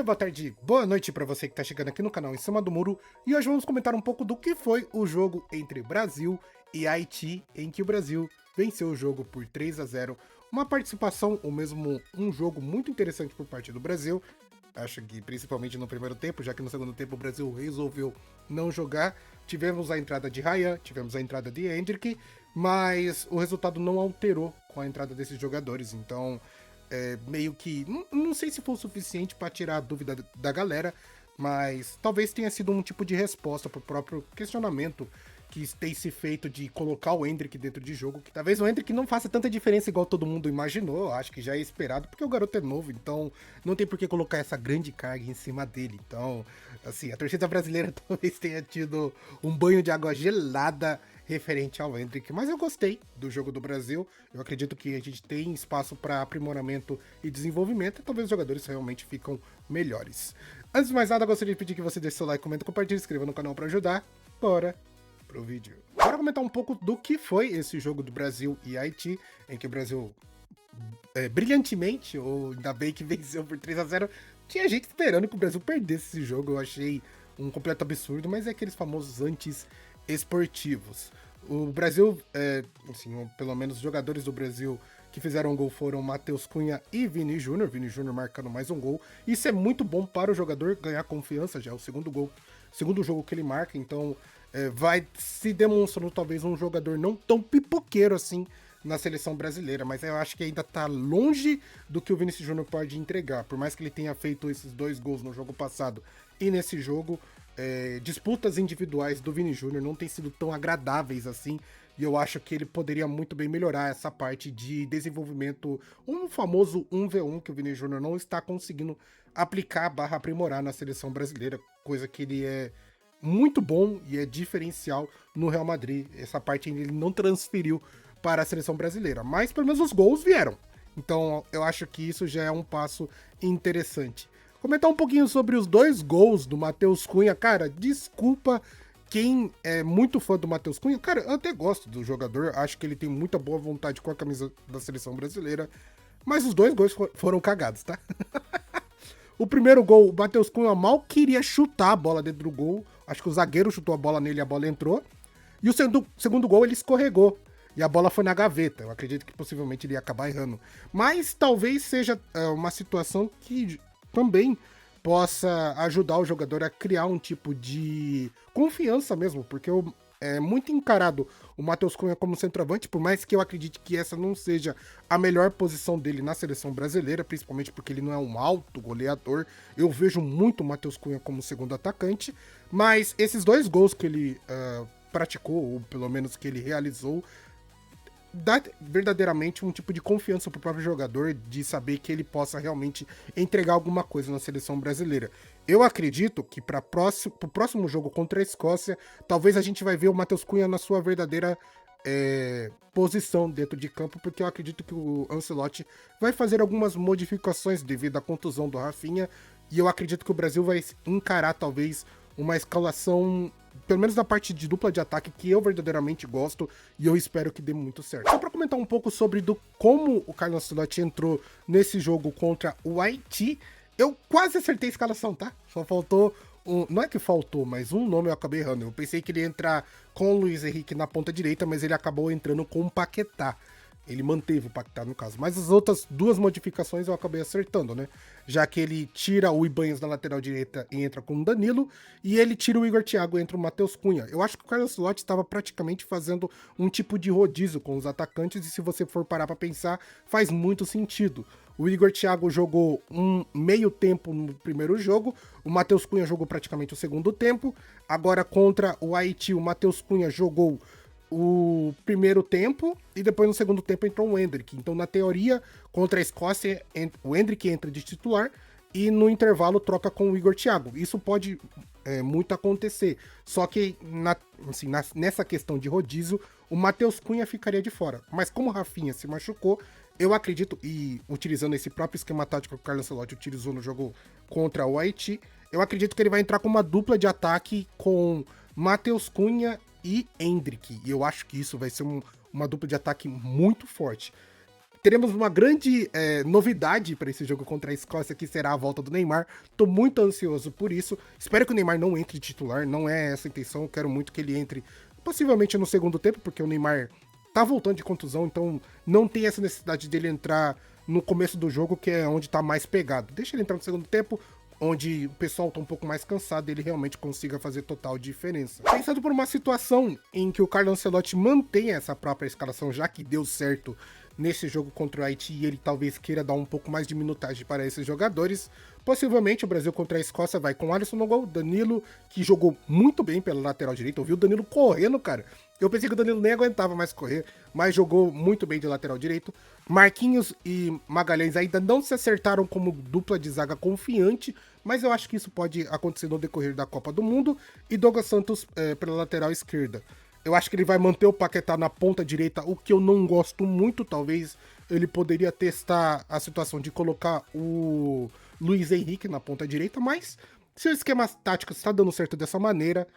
boa tarde, boa noite para você que está chegando aqui no canal Em Cima do Muro. E hoje vamos comentar um pouco do que foi o jogo entre Brasil e Haiti, em que o Brasil venceu o jogo por 3-0. Uma participação, ou mesmo um jogo muito interessante por parte do Brasil. Acho que principalmente no primeiro tempo, já que no segundo tempo o Brasil resolveu não jogar. Tivemos a entrada de Ryan, tivemos a entrada de Hendrick, mas o resultado não alterou com a entrada desses jogadores. Então, meio que... Não sei se foi o suficiente para tirar a dúvida da galera, mas talvez tenha sido um tipo de resposta para o próprio questionamento que tem se feito de colocar o Hendrick dentro de jogo, que talvez o Hendrick não faça tanta diferença igual todo mundo imaginou, acho que já é esperado, porque o garoto é novo, então não tem por que colocar essa grande carga em cima dele. Então, assim, a torcida brasileira talvez tenha tido um banho de água gelada referente ao Hendrick, mas eu gostei do jogo do Brasil, eu acredito que a gente tem espaço para aprimoramento e desenvolvimento, e talvez os jogadores realmente ficam melhores. Antes de mais nada, gostaria de pedir que você deixe seu like, comenta, compartilhe, se inscreva no canal para ajudar. Bora pro vídeo. Bora comentar um pouco do que foi esse jogo do Brasil e Haiti, em que o Brasil brilhantemente, ou ainda bem que venceu por 3-0. Tinha gente esperando que o Brasil perdesse esse jogo, eu achei um completo absurdo, mas é aqueles famosos anti-esportivos. O Brasil, assim, pelo menos os jogadores do Brasil que fizeram um gol foram Matheus Cunha e Vini Júnior marcando mais um gol. Isso é muito bom para o jogador ganhar confiança, já é o segundo jogo que ele marca, então vai se demonstrando talvez um jogador não tão pipoqueiro assim na seleção brasileira, mas eu acho que ainda tá longe do que o Vinícius Júnior pode entregar, por mais que ele tenha feito esses 2 gols no jogo passado e nesse jogo, disputas individuais do Vini Júnior não têm sido tão agradáveis assim, e eu acho que ele poderia muito bem melhorar essa parte de desenvolvimento, um famoso 1v1 que o Vini Júnior não está conseguindo aplicar / aprimorar na seleção brasileira, coisa que ele é muito bom e é diferencial no Real Madrid. Essa parte ele não transferiu para a seleção brasileira, mas pelo menos os gols vieram. Então eu acho que isso já é um passo interessante. Comentar um pouquinho sobre os 2 gols do Matheus Cunha. Cara, desculpa quem é muito fã do Matheus Cunha. Cara, eu até gosto do jogador, acho que ele tem muita boa vontade com a camisa da seleção brasileira, mas os 2 gols foram cagados, tá? O primeiro gol, o Matheus Cunha mal queria chutar a bola dentro do gol. Acho que o zagueiro chutou a bola nele e a bola entrou. E o segundo gol ele escorregou. E a bola foi na gaveta. Eu acredito que possivelmente ele ia acabar errando. Mas talvez seja uma situação que também possa ajudar o jogador a criar um tipo de confiança mesmo. Porque é muito encarado o Matheus Cunha como centroavante, por mais que eu acredite que essa não seja a melhor posição dele na seleção brasileira, principalmente porque ele não é um alto goleador. Eu vejo muito o Matheus Cunha como segundo atacante, mas esses 2 gols que ele praticou, ou pelo menos que ele realizou, dá verdadeiramente um tipo de confiança pro próprio jogador, de saber que ele possa realmente entregar alguma coisa na seleção brasileira. Eu acredito que pro próximo jogo contra a Escócia, talvez a gente vai ver o Matheus Cunha na sua verdadeira posição dentro de campo, porque eu acredito que o Ancelotti vai fazer algumas modificações devido à contusão do Rafinha, e eu acredito que o Brasil vai encarar talvez uma escalação, pelo menos na parte de dupla de ataque, que eu verdadeiramente gosto e eu espero que dê muito certo. Só para comentar um pouco sobre como o Carlo Ancelotti entrou nesse jogo contra o Haiti, eu quase acertei a escalação, tá? Só faltou não é que faltou, mas um nome eu acabei errando. Eu pensei que ele ia entrar com o Luiz Henrique na ponta direita, mas ele acabou entrando com o Paquetá. Ele manteve o Paquetá, no caso. Mas as outras 2 modificações eu acabei acertando, né? Já que ele tira o Ibanhas da lateral direita e entra com o Danilo, e ele tira o Igor Thiago e entra o Matheus Cunha. Eu acho que o Carlos Ancelotti estava praticamente fazendo um tipo de rodízio com os atacantes, e se você for parar para pensar, faz muito sentido. O Igor Thiago jogou um meio tempo no primeiro jogo, o Matheus Cunha jogou praticamente o segundo tempo. Agora contra o Haiti, o Matheus Cunha jogou o primeiro tempo e depois no segundo tempo entrou o Hendrick. Então, na teoria, contra a Escócia, o Hendrick entra de titular e no intervalo troca com o Igor Thiago. Isso pode muito acontecer. Só que nessa questão de rodízio, o Matheus Cunha ficaria de fora. Mas como o Rafinha se machucou, eu acredito, e utilizando esse próprio esquema tático que o Carlo Ancelotti utilizou no jogo contra o Haiti, eu acredito que ele vai entrar com uma dupla de ataque com Matheus Cunha e Hendrick. E eu acho que isso vai ser uma dupla de ataque muito forte. teremos uma grande novidade para esse jogo contra a Escócia, que será a volta do Neymar. Tô muito ansioso por isso. Espero que o Neymar não entre titular, não é essa a intenção. Eu quero muito que ele entre possivelmente no segundo tempo, porque o Neymar tá voltando de contusão, então não tem essa necessidade dele entrar no começo do jogo, que é onde tá mais pegado. Deixa ele entrar no segundo tempo, onde o pessoal tá um pouco mais cansado e ele realmente consiga fazer total diferença. Pensando por uma situação em que o Carlo Ancelotti mantenha essa própria escalação, já que deu certo nesse jogo contra o Haiti e ele talvez queira dar um pouco mais de minutagem para esses jogadores, possivelmente o Brasil contra a Escócia vai com Alisson no gol, Danilo, que jogou muito bem pela lateral direita, eu vi o Danilo correndo, cara. Eu pensei que o Danilo nem aguentava mais correr, mas jogou muito bem de lateral direito. Marquinhos e Magalhães ainda não se acertaram como dupla de zaga confiante, mas eu acho que isso pode acontecer no decorrer da Copa do Mundo. E Douglas Santos pela lateral esquerda. Eu acho que ele vai manter o Paquetá na ponta direita, o que eu não gosto muito. Talvez ele poderia testar a situação de colocar o Luiz Henrique na ponta direita, mas se o esquema tático está dando certo dessa maneira,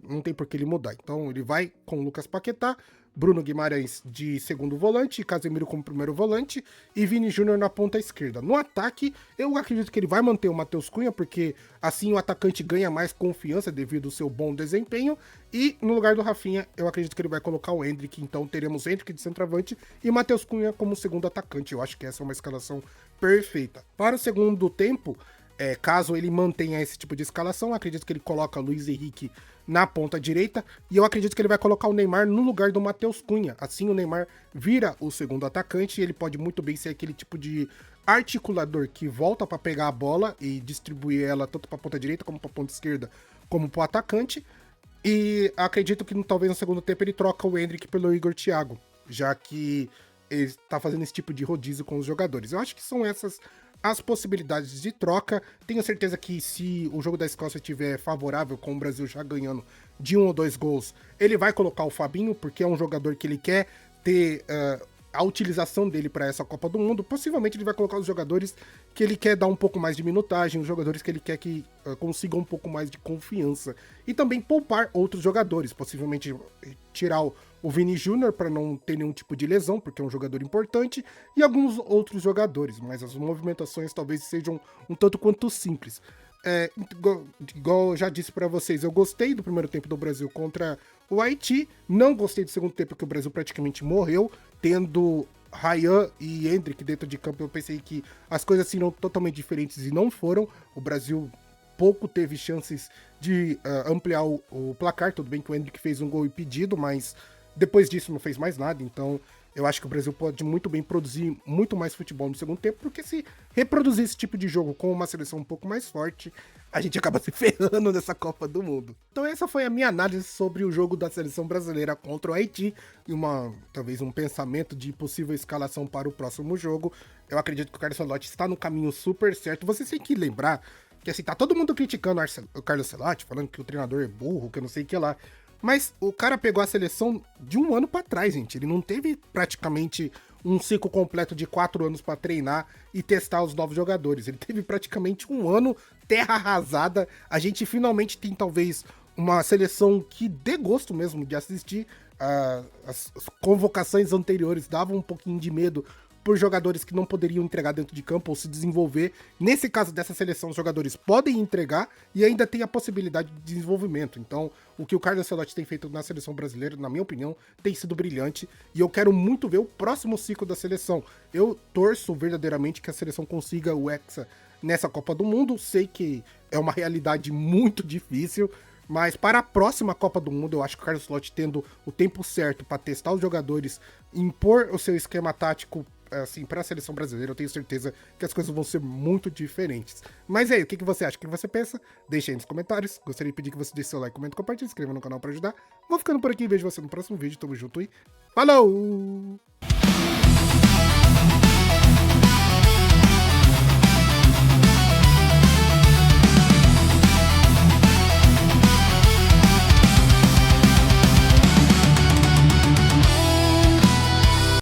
não tem por que ele mudar. Então ele vai com o Lucas Paquetá, Bruno Guimarães de segundo volante, Casemiro como primeiro volante e Vini Júnior na ponta esquerda. No ataque, eu acredito que ele vai manter o Matheus Cunha, porque assim o atacante ganha mais confiança devido ao seu bom desempenho. E no lugar do Rafinha, eu acredito que ele vai colocar o Endrick, então teremos Endrick de centroavante e Matheus Cunha como segundo atacante. Eu acho que essa é uma escalação perfeita. Para o segundo tempo, caso ele mantenha esse tipo de escalação, acredito que ele coloca Luiz Henrique na ponta direita, e eu acredito que ele vai colocar o Neymar no lugar do Matheus Cunha. Assim o Neymar vira o segundo atacante e ele pode muito bem ser aquele tipo de articulador que volta para pegar a bola e distribuir ela tanto para a ponta direita como para a ponta esquerda, como para o atacante. E acredito que talvez no segundo tempo ele troca o Endrick pelo Igor Thiago, já que ele está fazendo esse tipo de rodízio com os jogadores. Eu acho que são essas as possibilidades de troca. Tenho certeza que se o jogo da Escócia estiver favorável, com o Brasil já ganhando de 1 ou 2 gols, ele vai colocar o Fabinho, porque é um jogador que ele quer ter a utilização dele para essa Copa do Mundo. Possivelmente ele vai colocar os jogadores que ele quer dar um pouco mais de minutagem, os jogadores que ele quer que consigam um pouco mais de confiança. E também poupar outros jogadores, possivelmente tirar o Vini Júnior para não ter nenhum tipo de lesão, porque é um jogador importante, e alguns outros jogadores, mas as movimentações talvez sejam um tanto quanto simples. Igual eu já disse para vocês, eu gostei do primeiro tempo do Brasil contra o Haiti, não gostei do segundo tempo, que o Brasil praticamente morreu, tendo Ryan e Endrick dentro de campo. Eu pensei que as coisas seriam totalmente diferentes e não foram. O Brasil pouco teve chances de ampliar o placar. Tudo bem que o Endrick fez um gol impedido, mas depois disso não fez mais nada. Então eu acho que o Brasil pode muito bem produzir muito mais futebol no segundo tempo, porque se reproduzir esse tipo de jogo com uma seleção um pouco mais forte, a gente acaba se ferrando nessa Copa do Mundo. Então essa foi a minha análise sobre o jogo da seleção brasileira contra o Haiti, e talvez um pensamento de possível escalação para o próximo jogo. Eu acredito que o Carlo Ancelotti está no caminho super certo. Vocês têm que lembrar que assim, tá todo mundo criticando o Carlo Ancelotti, falando que o treinador é burro, que eu não sei o que lá. Mas o cara pegou a seleção de um ano pra trás, gente. Ele não teve praticamente um ciclo completo de 4 anos pra treinar e testar os novos jogadores. Ele teve praticamente um ano, terra arrasada. A gente finalmente tem talvez uma seleção que dê gosto mesmo de assistir. As convocações anteriores davam um pouquinho de medo por jogadores que não poderiam entregar dentro de campo ou se desenvolver. Nesse caso dessa seleção, os jogadores podem entregar e ainda tem a possibilidade de desenvolvimento. Então, o que o Carlo Ancelotti tem feito na seleção brasileira, na minha opinião, tem sido brilhante, e eu quero muito ver o próximo ciclo da seleção. Eu torço verdadeiramente que a seleção consiga o Hexa nessa Copa do Mundo. Sei que é uma realidade muito difícil, mas para a próxima Copa do Mundo, eu acho que o Carlo Ancelotti tendo o tempo certo para testar os jogadores, impor o seu esquema tático assim, para a seleção brasileira, eu tenho certeza que as coisas vão ser muito diferentes. Mas aí, o que você acha? O que você pensa? Deixa aí nos comentários. Gostaria de pedir que você deixe seu like, comenta, compartilhe, se inscreva no canal para ajudar. Vou ficando por aqui, vejo você no próximo vídeo. Tamo junto e falou!